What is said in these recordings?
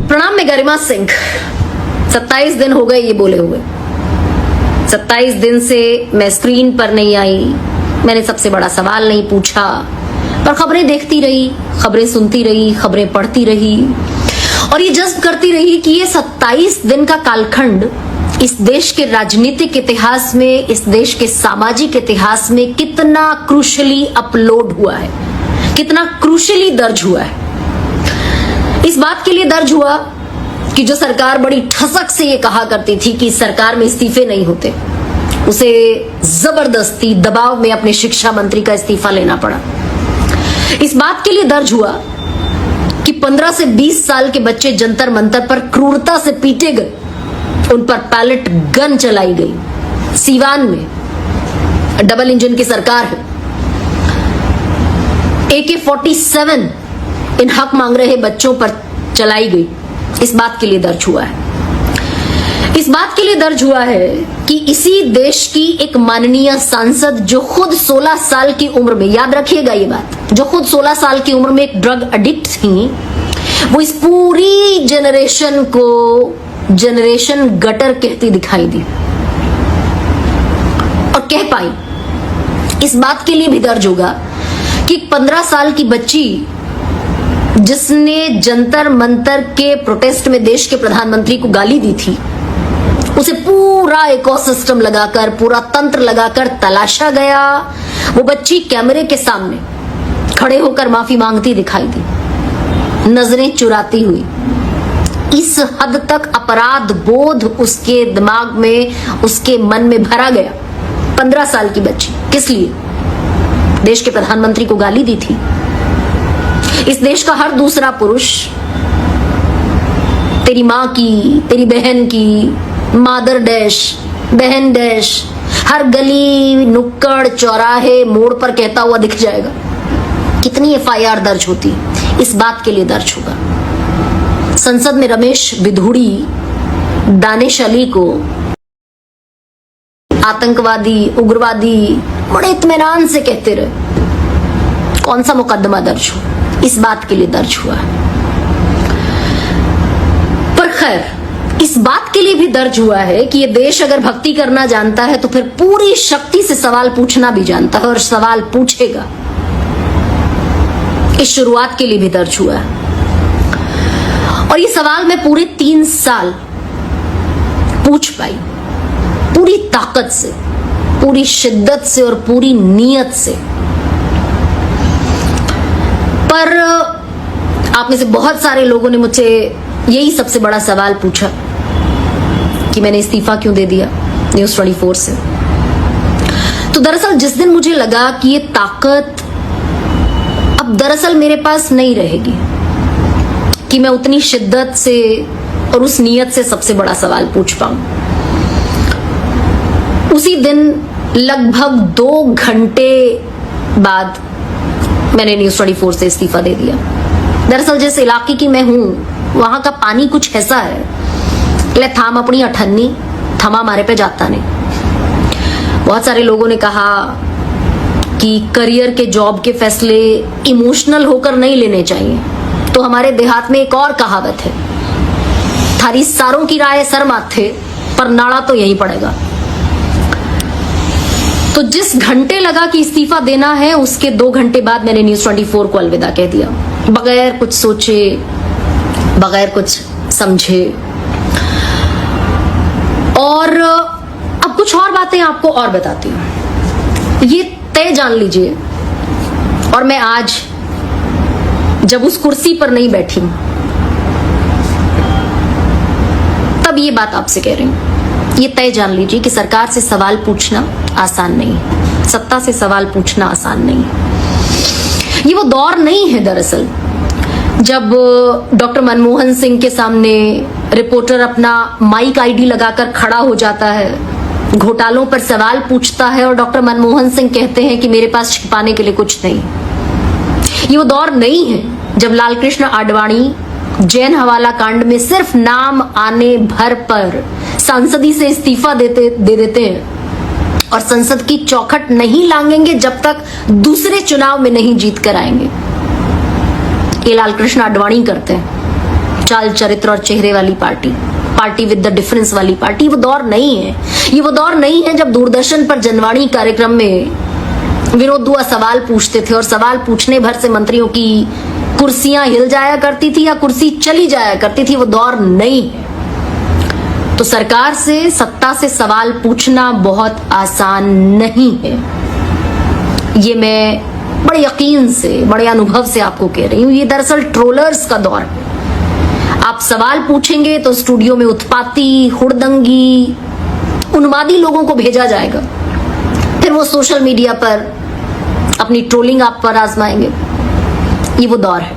प्रणाम, मैं गरिमा सिंह। 27 दिन हो गए ये बोले हुए। 27 दिन से मैं स्क्रीन पर नहीं आई, मैंने सबसे बड़ा सवाल नहीं पूछा, पर खबरें देखती रही, खबरें सुनती रही, खबरें पढ़ती रही और ये जज्ब करती रही कि ये 27 दिन का कालखंड इस देश के राजनीतिक इतिहास में, इस देश के सामाजिक इतिहास में कितना क्रूशली अपलोड हुआ है, कितना क्रूशली दर्ज हुआ है। इस बात के लिए दर्ज हुआ कि जो सरकार बड़ी ठसक से ये कहा करती थी कि सरकार में इस्तीफे नहीं होते, उसे जबरदस्ती दबाव में अपने शिक्षा मंत्री का इस्तीफा लेना पड़ा। इस बात के लिए दर्ज हुआ कि 15 से 20 साल के बच्चे जंतर मंतर पर क्रूरता से पीटे गए, उन पर पैलेट गन चलाई गई। सीवान में डबल इंजन की सरकार है, AK-47 इन हक मांग रहे बच्चों पर चलाई गई। इस बात के लिए दर्ज हुआ है। इस बात के लिए दर्ज हुआ है कि इसी देश की एक माननीय सांसद जो खुद 16 साल की उम्र में, याद रखिएगा ये बात, जो खुद 16 साल की उम्र में एक ड्रग एडिक्ट थी, वो इस पूरी जनरेशन को जनरेशन गटर कहती दिखाई दी और कह पाई। इस बात के लिए भी दर्ज होगा कि 15 साल की बच्ची जिसने जंतर मंतर के प्रोटेस्ट में देश के प्रधानमंत्री को गाली दी थी, उसे पूरा इकोसिस्टम लगाकर, पूरा तंत्र लगाकर तलाशा गया। वो बच्ची कैमरे के सामने खड़े होकर माफी मांगती दिखाई दी, नजरें चुराती हुई। इस हद तक अपराध बोध उसके दिमाग में, उसके मन में भरा गया। 15 साल की बच्ची किस लिए? देश के प्रधानमंत्री को गाली दी थी। इस देश का हर दूसरा पुरुष तेरी मां की, तेरी बहन की, मादर डैश, बहन डैश, हर गली नुक्कड़ चौराहे मोड़ पर कहता हुआ दिख जाएगा। कितनी FIR दर्ज होती, इस बात के लिए दर्ज होगा। संसद में रमेश विधुड़ी दानिश अली को आतंकवादी, उग्रवादी बड़े इत्मीनान से कहते रहे। कौन सा मुकदमा दर्ज हो, इस बात के लिए दर्ज हुआ है। पर खैर, इस बात के लिए भी दर्ज हुआ है कि ये देश अगर भक्ति करना जानता है तो फिर पूरी शक्ति से सवाल पूछना भी जानता है और सवाल पूछेगा। इस शुरुआत के लिए भी दर्ज हुआ है और ये सवाल मैं पूरे 3 साल पूछ पाई, पूरी ताकत से, पूरी शिद्दत से और पूरी नीयत से। पर आप में से बहुत सारे लोगों ने मुझसे यही सबसे बड़ा सवाल पूछा कि मैंने इस्तीफा क्यों दे दिया न्यूज़ 24 से। तो दरअसल जिस दिन मुझे लगा कि ये ताकत अब दरअसल मेरे पास नहीं रहेगी कि मैं उतनी शिद्दत से और उस नीयत से सबसे बड़ा सवाल पूछ पाऊं, उसी दिन लगभग 2 घंटे बाद मैंने न्यूज़ 24 से इस्तीफा दे दिया। दरअसल जिस इलाके की मैं हूं, वहां का पानी कुछ ऐसा है, ले थाम अपनी अठन्नी, थमा मारे पे जाता नहीं। बहुत सारे लोगों ने कहा कि करियर के, जॉब के फैसले इमोशनल होकर नहीं लेने चाहिए। तो हमारे देहात में एक और कहावत है, थारी सारों की राय सर माथे, पर नाड़ा तो यही पड़ेगा। तो जिस घंटे लगा कि इस्तीफा देना है, उसके 2 घंटे बाद मैंने न्यूज़ 24 को अलविदा कह दिया, बगैर कुछ सोचे, बगैर कुछ समझे। और अब कुछ और बातें आपको और बताती हूं। ये तय जान लीजिए, और मैं आज जब उस कुर्सी पर नहीं बैठी तब ये बात आपसे कह रही हूं। ये तय जान लीजिए कि सरकार से सवाल पूछना आसान नहीं, सत्ता से सवाल पूछना आसान नहीं। ये वो दौर नहीं है दरअसल जब डॉक्टर मनमोहन सिंह के सामने रिपोर्टर अपना माइक आईडी लगाकर खड़ा हो जाता है, घोटालों पर सवाल पूछता है और डॉक्टर मनमोहन सिंह कहते हैं कि मेरे पास छिपाने के लिए कुछ नहीं। ये वो दौर नहीं है जब लालकृष्ण आडवाणी जैन हवाला कांड में सिर्फ नाम आने भर पर सांसदी से इस्तीफा दे देते हैं और संसद की चौखट नहीं लांघेंगे जब तक दूसरे चुनाव में नहीं जीत कर आएंगे। ये लालकृष्ण आडवाणी करते हैं। चाल चरित्र और चेहरे वाली party, party with the difference वाली पार्टी। वो दौर नहीं है, ये वो दौर नहीं है जब दूरदर्शन पर जनवाणी कार्यक्रम में विनोद दुआ सवाल पूछते थे और सवाल पूछने भर से मंत्रियों की कुर्सियां हिल जाया करती थी या कुर्सी चली जाया करती थी। वो दौर नहीं है। तो सरकार से, सत्ता से सवाल पूछना बहुत आसान नहीं है। ये मैं बड़े यकीन से, बड़े अनुभव से आपको कह रही हूं। ये दरअसल ट्रोलर्स का दौर है। आप सवाल पूछेंगे तो स्टूडियो में उत्पाती, हुड़दंगी, उन्मादी लोगों को भेजा जाएगा। फिर वो सोशल मीडिया पर अपनी ट्रोलिंग आप पर आजमाएंगे। ये वो दौर है।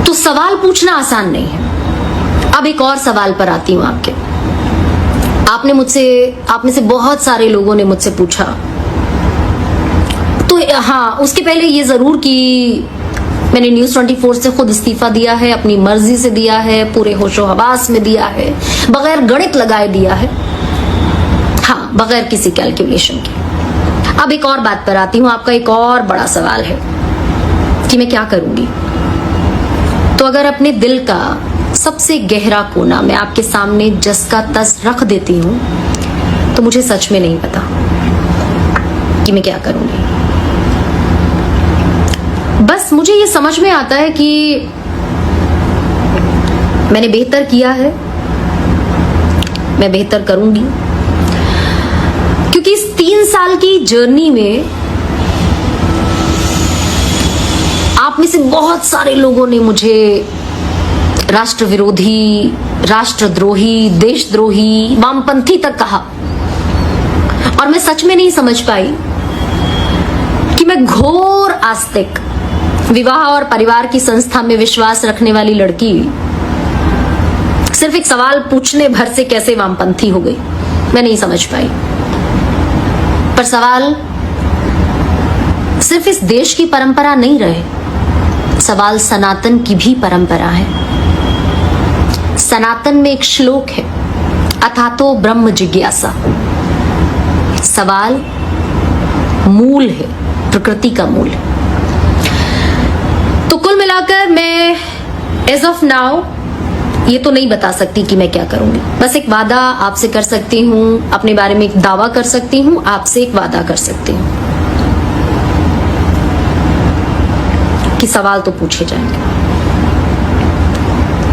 तो सवाल पूछना आसान नहीं है। अब एक और सवाल पर आती हूं आपके। आप में से बहुत सारे लोगों ने मुझसे पूछा, तो हाँ, उसके पहले ये जरूर कि मैंने न्यूज 24 से खुद इस्तीफा दिया है, अपनी मर्जी से दिया है, पूरे होशो हवास में दिया है, बगैर गणित लगाए दिया है, हाँ, बगैर किसी कैलकुलेशन के। अब एक और बात पर आती हूं। आपका एक और बड़ा सवाल है कि मैं क्या करूंगी। तो अगर अपने दिल का सबसे गहरा कोना मैं आपके सामने जस का तस रख देती हूं, तो मुझे सच में नहीं पता कि मैं क्या करूंगी। बस मुझे ये समझ में आता है कि मैंने बेहतर किया है, मैं बेहतर करूंगी, क्योंकि इस 3 साल की जर्नी में आप में से बहुत सारे लोगों ने मुझे राष्ट्र विरोधी, राष्ट्रद्रोही, देशद्रोही, वामपंथी तक कहा, और मैं सच में नहीं समझ पाई कि मैं घोर आस्तिक, विवाह और परिवार की संस्था में विश्वास रखने वाली लड़की सिर्फ एक सवाल पूछने भर से कैसे वामपंथी हो गई। मैं नहीं समझ पाई। पर सवाल सिर्फ इस देश की परंपरा नहीं रहे, सवाल सनातन की भी परंपरा है। सनातन में एक श्लोक है, अथातो ब्रह्म जिज्ञासा। सवाल मूल है, प्रकृति का मूल है। तो कुल मिलाकर मैं एज ऑफ नाउ ये तो नहीं बता सकती कि मैं क्या करूंगी। बस एक वादा आपसे कर सकती हूं, अपने बारे में एक दावा कर सकती हूं, आपसे एक वादा कर सकती हूं कि सवाल तो पूछे जाएंगे।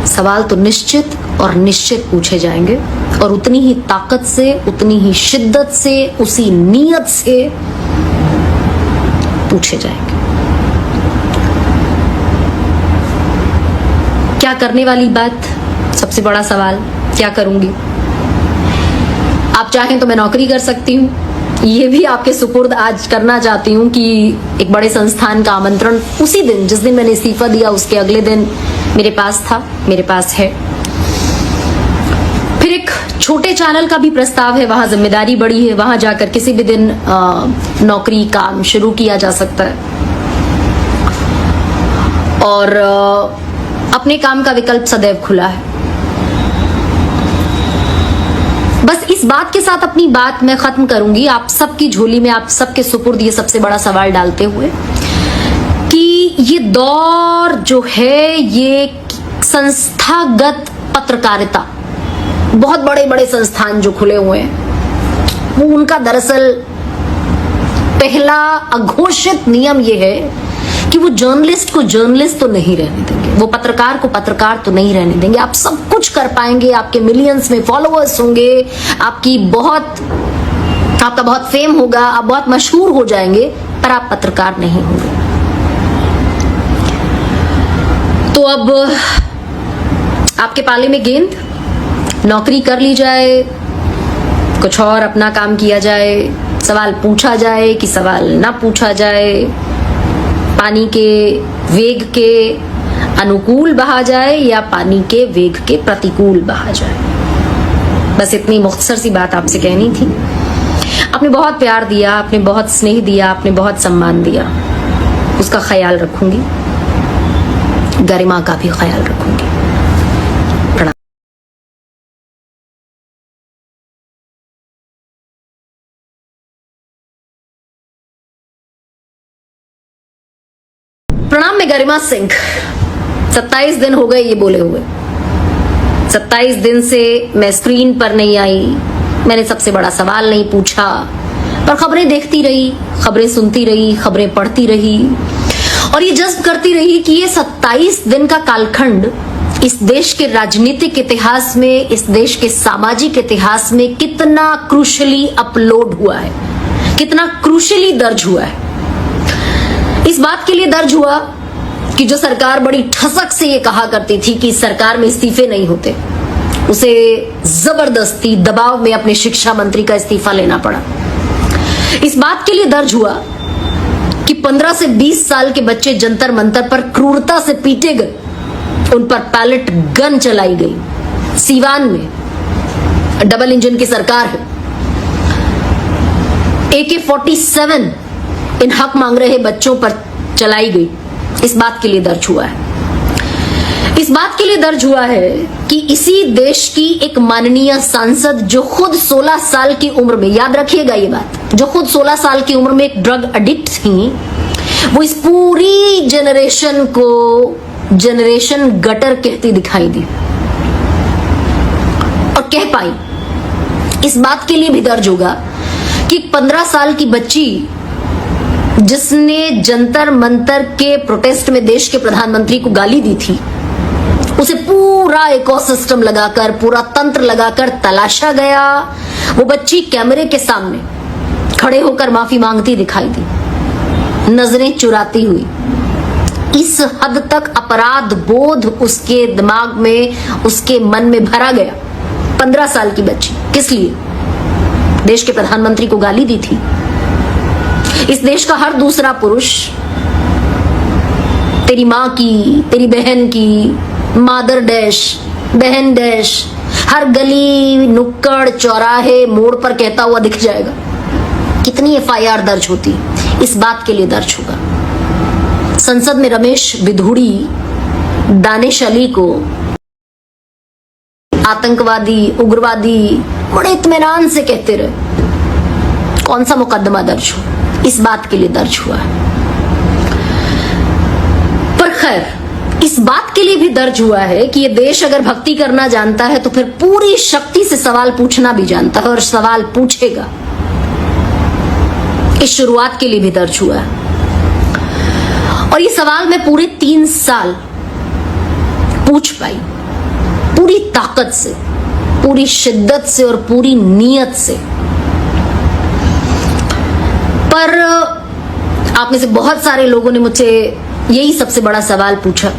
सवाल तो निश्चित और निश्चित पूछे जाएंगे, और उतनी ही ताकत से, उतनी ही शिद्दत से, उसी नीयत से पूछे जाएंगे। क्या करने वाली बात, सबसे बड़ा सवाल, क्या करूंगी। आप चाहें तो मैं नौकरी कर सकती हूँ, ये भी आपके सुपुर्द आज करना चाहती हूँ कि एक बड़े संस्थान का आमंत्रण उसी दिन, जिस दिन मैंने इस्तीफा दिया, उसके अगले दिन मेरे पास था, मेरे पास है। फिर एक छोटे चैनल का भी प्रस्ताव है, वहां जिम्मेदारी बड़ी है, वहां जाकर किसी भी दिन नौकरी, काम शुरू किया जा सकता है, और अपने काम का विकल्प सदैव खुला है। बस इस बात के साथ अपनी बात मैं खत्म करूंगी, आप सबकी झोली में, आप सबके सुपुर्द ये सबसे बड़ा सवाल डालते हुए कि ये दौर जो है, ये संस्थागत पत्रकारिता, बहुत बड़े बड़े संस्थान जो खुले हुए हैं, वो उनका दरअसल पहला अघोषित नियम ये है कि वो जर्नलिस्ट को जर्नलिस्ट तो नहीं रहने देंगे, वो पत्रकार को पत्रकार तो नहीं रहने देंगे। आप सब कुछ कर पाएंगे, आपके मिलियंस में फॉलोअर्स होंगे, आपका बहुत फेम होगा, आप बहुत मशहूर हो जाएंगे, पर आप पत्रकार नहीं होंगे। तो अब आपके पाले में गेंद, नौकरी कर ली जाए, कुछ और अपना काम किया जाए, सवाल पूछा जाए कि सवाल ना पूछा जाए, पानी के वेग के अनुकूल बहा जाए या पानी के वेग के प्रतिकूल बहा जाए। बस इतनी मुख्तसर सी बात आपसे कहनी थी। आपने बहुत प्यार दिया, आपने बहुत स्नेह दिया, आपने बहुत सम्मान दिया, उसका ख्याल रखूंगी, गरिमा का भी ख्याल रखूंगी। प्रणाम। प्रणाम, मैं गरिमा सिंह। 27 दिन हो गए ये बोले हुए। 27 दिन से मैं स्क्रीन पर नहीं आई, मैंने सबसे बड़ा सवाल नहीं पूछा, पर खबरें देखती रही, खबरें सुनती रही, खबरें पढ़ती रही और ये जज्ब करती रही कि ये 27 दिन का कालखंड इस देश के राजनीतिक इतिहास में, इस देश के सामाजिक इतिहास में कितना क्रूशली अपलोड हुआ है, कितना क्रूशली दर्ज हुआ है। इस बात के लिए दर्ज हुआ कि जो सरकार बड़ी ठसक से ये कहा करती थी कि सरकार में इस्तीफे नहीं होते, उसे जबरदस्ती दबाव में अपने शिक्षा मंत्री का इस्तीफा लेना पड़ा। इस बात के लिए दर्ज हुआ कि 15 से 20 साल के बच्चे जंतर मंतर पर क्रूरता से पीटे गए, उन पर पैलेट गन चलाई गई। सीवान में डबल इंजन की सरकार है, AK-47 इन हक मांग रहे बच्चों पर चलाई गई। इस बात के लिए दर्ज हुआ है, इस बात के लिए दर्ज हुआ है कि इसी देश की एक माननीय सांसद जो खुद 16 साल की उम्र में, याद रखिएगा ये बात, जो खुद 16 साल की उम्र में एक ड्रग एडिक्ट थी, वो इस पूरी जनरेशन को जनरेशन गटर कहती दिखाई दी और कह पाई। इस बात के लिए भी दर्ज होगा कि 15 साल की बच्ची जिसने जंतर मंतर के प्रोटेस्ट में देश के प्रधानमंत्री को गाली दी थी, उसे पूरा इकोसिस्टम लगाकर, पूरा तंत्र लगाकर तलाशा गया। वो बच्ची कैमरे के सामने खड़े होकर माफी मांगती दिखाई दी, नजरें चुराती हुई। इस हद तक अपराध बोध उसके दिमाग में, उसके मन में भरा गया। 15 साल की बच्ची किस लिए? देश के प्रधानमंत्री को गाली दी थी। इस देश का हर दूसरा पुरुष तेरी मां की, तेरी बहन की, मादर डैश, बहन डैश, हर गली नुक्कड़ चौराहे मोड़ पर कहता हुआ दिख जाएगा। कितनी FIR दर्ज होती, इस बात के लिए दर्ज होगा। संसद में रमेश विधुड़ी दानिश अली को आतंकवादी, उग्रवादी बड़े इत्मीनान से कहते रहे, कौन सा मुकदमा दर्ज हो, इस बात के लिए दर्ज हुआ है। पर खैर, इस बात के लिए भी दर्ज हुआ है कि ये देश अगर भक्ति करना जानता है तो फिर पूरी शक्ति से सवाल पूछना भी जानता है और सवाल पूछेगा। इस शुरुआत के लिए भी दर्ज हुआ है और ये सवाल मैं पूरे 3 साल पूछ पाई, पूरी ताकत से, पूरी शिद्दत से और पूरी नीयत से। पर आप में से बहुत सारे लोगों ने मुझसे यही सबसे बड़ा सवाल पूछा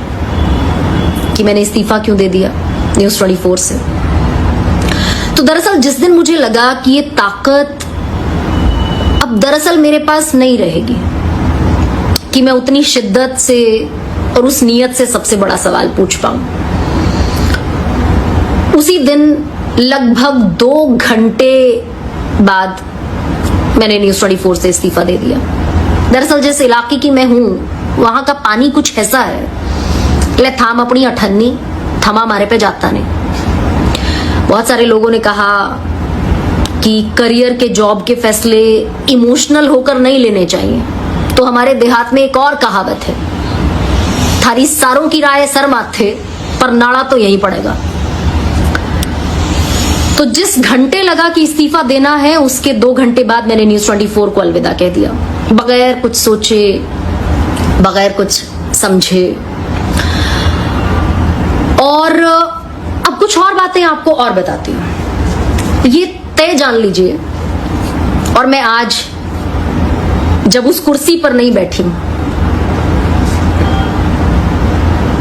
कि मैंने इस्तीफा क्यों दे दिया न्यूज़ 24 से। तो दरअसल जिस दिन मुझे लगा कि ये ताकत अब दरअसल मेरे पास नहीं रहेगी कि मैं उतनी शिद्दत से और उस नीयत से सबसे बड़ा सवाल पूछ पाऊं, उसी दिन लगभग 2 घंटे बाद मैंने न्यूज़ 24 से इस्तीफा दे दिया। दरअसल जिस इलाके की मैं हूं, वहां का पानी कुछ ऐसा है, ले थाम अपनी अठन्नी, थमा मारे पे जाता नहीं। बहुत सारे लोगों ने कहा कि करियर के, जॉब के फैसले इमोशनल होकर नहीं लेने चाहिए। तो हमारे देहात में एक और कहावत है, थारी सारों की राय सर माथे, पर नाड़ा तो यही पड़ेगा। तो जिस घंटे लगा कि इस्तीफा देना है, उसके 2 घंटे बाद मैंने न्यूज़ 24 को अलविदा कह दिया, बगैर कुछ सोचे, बगैर कुछ समझे। और अब कुछ और बातें आपको और बताती हूं। ये तय जान लीजिए, और मैं आज जब उस कुर्सी पर नहीं बैठी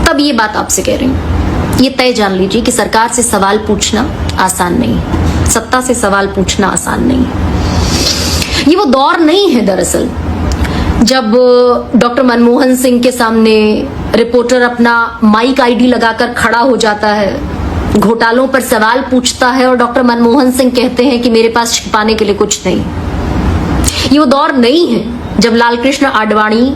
तब ये बात आपसे कह रही हूं। ये तय जान लीजिए कि सरकार से सवाल पूछना आसान नहीं, सत्ता से सवाल पूछना आसान नहीं। ये वो दौर नहीं है दरअसल जब डॉक्टर मनमोहन सिंह के सामने रिपोर्टर अपना माइक आईडी लगाकर खड़ा हो जाता है, घोटालों पर सवाल पूछता है और डॉक्टर मनमोहन सिंह कहते हैं कि मेरे पास छिपाने के लिए कुछ नहीं। ये वो दौर नहीं है जब लालकृष्ण आडवाणी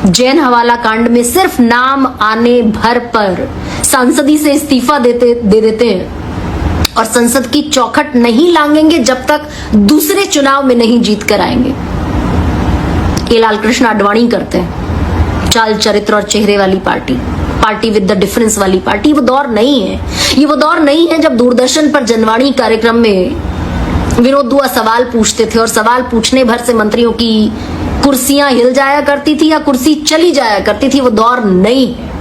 जैन हवाला कांड में सिर्फ नाम आने भर पर सांसदी से इस्तीफा दे देते हैं और संसद की चौखट नहीं लांघेंगे जब तक दूसरे चुनाव में नहीं जीत कर आएंगे। ये लालकृष्ण आडवाणी करते हैं, चाल चरित्र और चेहरे वाली party, party with the difference वाली पार्टी। वो दौर नहीं है, ये वो दौर नहीं है जब दूरदर्शन पर जनवाणी कार्यक्रम में विनोद दुआ सवाल पूछते थे और सवाल पूछने भर से मंत्रियों की कुर्सियां हिल जाया करती थी या कुर्सी चली जाया करती थी। वो दौर नहीं है।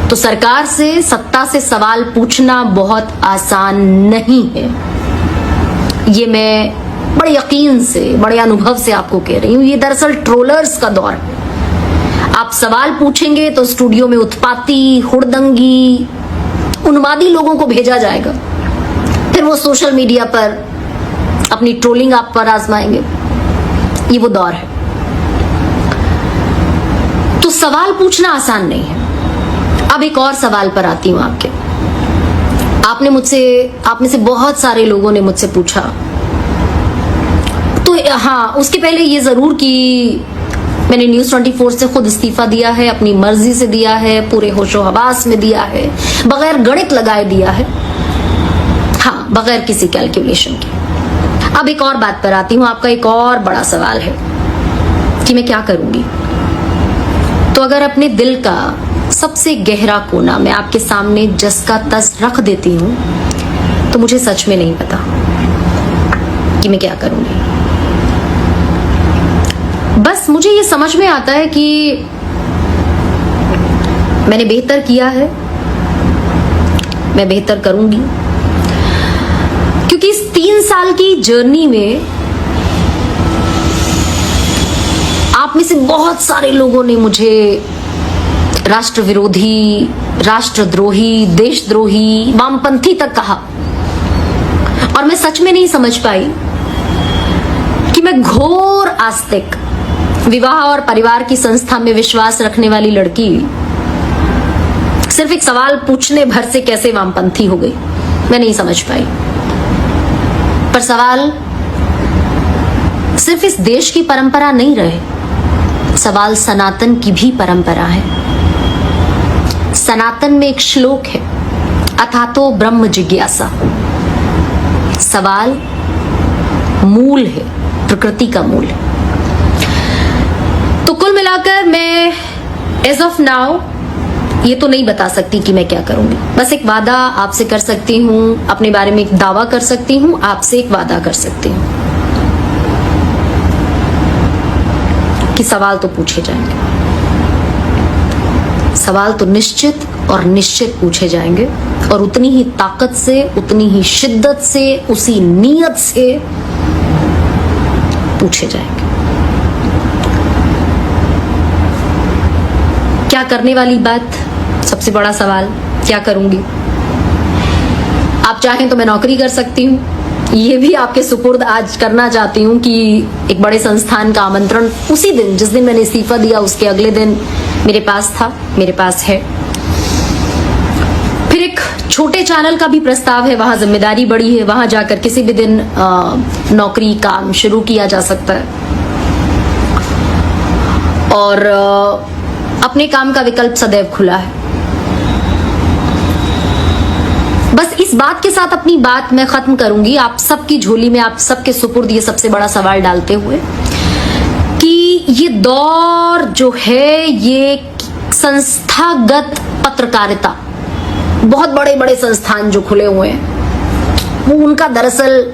तो सरकार से, सत्ता से सवाल पूछना बहुत आसान नहीं है। ये मैं बड़े यकीन से, बड़े अनुभव से आपको कह रही हूं। ये दरअसल ट्रोलर्स का दौर है। आप सवाल पूछेंगे तो स्टूडियो में उत्पाती, हुड़दंगी, उन्मादी लोगों को भेजा जाएगा। फिर वो सोशल मीडिया पर अपनी ट्रोलिंग आप पर आजमाएंगे। ये वो दौर है। तो सवाल पूछना आसान नहीं है। अब एक और सवाल पर आती हूं आपके। आप में से बहुत सारे लोगों ने मुझसे पूछा, तो हाँ, उसके पहले ये जरूर कि मैंने न्यूज 24 से खुद इस्तीफा दिया है, अपनी मर्जी से दिया है, पूरे होशो हवास में दिया है, बगैर गणित लगाए दिया है, हाँ, बगैर किसी कैलकुलेशन के। अब एक और बात पर आती हूं। आपका एक और बड़ा सवाल है कि मैं क्या करूंगी। तो अगर अपने दिल का सबसे गहरा कोना मैं आपके सामने जस का तस रख देती हूं, तो मुझे सच में नहीं पता कि मैं क्या करूंगी। बस मुझे ये समझ में आता है कि मैंने बेहतर किया है, मैं बेहतर करूंगी, क्योंकि इस 3 साल की जर्नी में आप में से बहुत सारे लोगों ने मुझे राष्ट्र विरोधी, राष्ट्रद्रोही, देशद्रोही, वामपंथी तक कहा, और मैं सच में नहीं समझ पाई कि मैं घोर आस्तिक, विवाह और परिवार की संस्था में विश्वास रखने वाली लड़की सिर्फ एक सवाल पूछने भर से कैसे वामपंथी हो गई। मैं नहीं समझ पाई। पर सवाल सिर्फ इस देश की परंपरा नहीं रहे, सवाल सनातन की भी परंपरा है। सनातन में एक श्लोक है, अथातो ब्रह्म जिज्ञासा। सवाल मूल है, प्रकृति का मूल है। तो कुल मिलाकर मैं एज ऑफ नाउ ये तो नहीं बता सकती कि मैं क्या करूंगी। बस एक वादा आपसे कर सकती हूं, अपने बारे में एक दावा कर सकती हूं, आपसे एक वादा कर सकती हूं कि सवाल तो पूछे जाएंगे। सवाल तो निश्चित और निश्चित पूछे जाएंगे, और उतनी ही ताकत से, उतनी ही शिद्दत से, उसी नीयत से पूछे जाएंगे। क्या करने वाली बात, सबसे बड़ा सवाल, क्या करूंगी। आप चाहें तो मैं नौकरी कर सकती हूँ, ये भी आपके सुपुर्द आज करना चाहती हूँ कि एक बड़े संस्थान का आमंत्रण उसी दिन, जिस दिन मैंने इस्तीफा दिया उसके अगले दिन मेरे पास था, मेरे पास है। फिर एक छोटे चैनल का भी प्रस्ताव है, वहां जिम्मेदारी बड़ी है, वहां जाकर किसी भी दिन नौकरी काम शुरू किया जा सकता है, और अपने काम का विकल्प सदैव खुला है। बस इस बात के साथ अपनी बात मैं खत्म करूंगी, आप सबकी झोली में, आप सबके सुपुर्द ये सबसे बड़ा सवाल डालते हुए कि ये दौर जो है, ये संस्थागत पत्रकारिता, बहुत बड़े बड़े संस्थान जो खुले हुए हैं, वो उनका दरअसल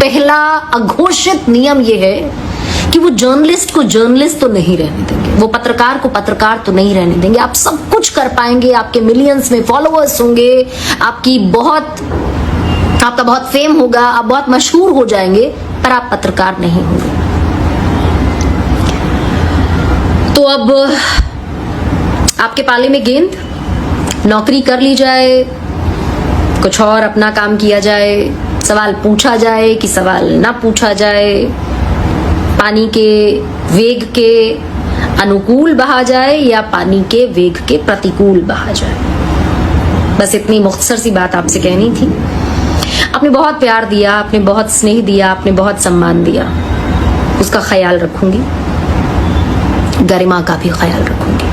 पहला अघोषित नियम ये है कि वो जर्नलिस्ट को जर्नलिस्ट तो नहीं रहने देंगे, वो पत्रकार को पत्रकार तो नहीं रहने देंगे। आप सब कुछ कर पाएंगे, आपके मिलियंस में फॉलोअर्स होंगे, आपका बहुत फेम होगा, आप बहुत मशहूर हो जाएंगे, पर आप पत्रकार नहीं होंगे। तो अब आपके पाले में गेंद, नौकरी कर ली जाए, कुछ और अपना काम किया जाए, सवाल पूछा जाए कि सवाल ना पूछा जाए, पानी के वेग के अनुकूल बहा जाए या पानी के वेग के प्रतिकूल बहा जाए। बस इतनी मुख्तसर सी बात आपसे कहनी थी। आपने बहुत प्यार दिया, आपने बहुत स्नेह दिया, आपने बहुत सम्मान दिया, उसका ख्याल रखूंगी, गरिमा का भी ख्याल रखूंगी।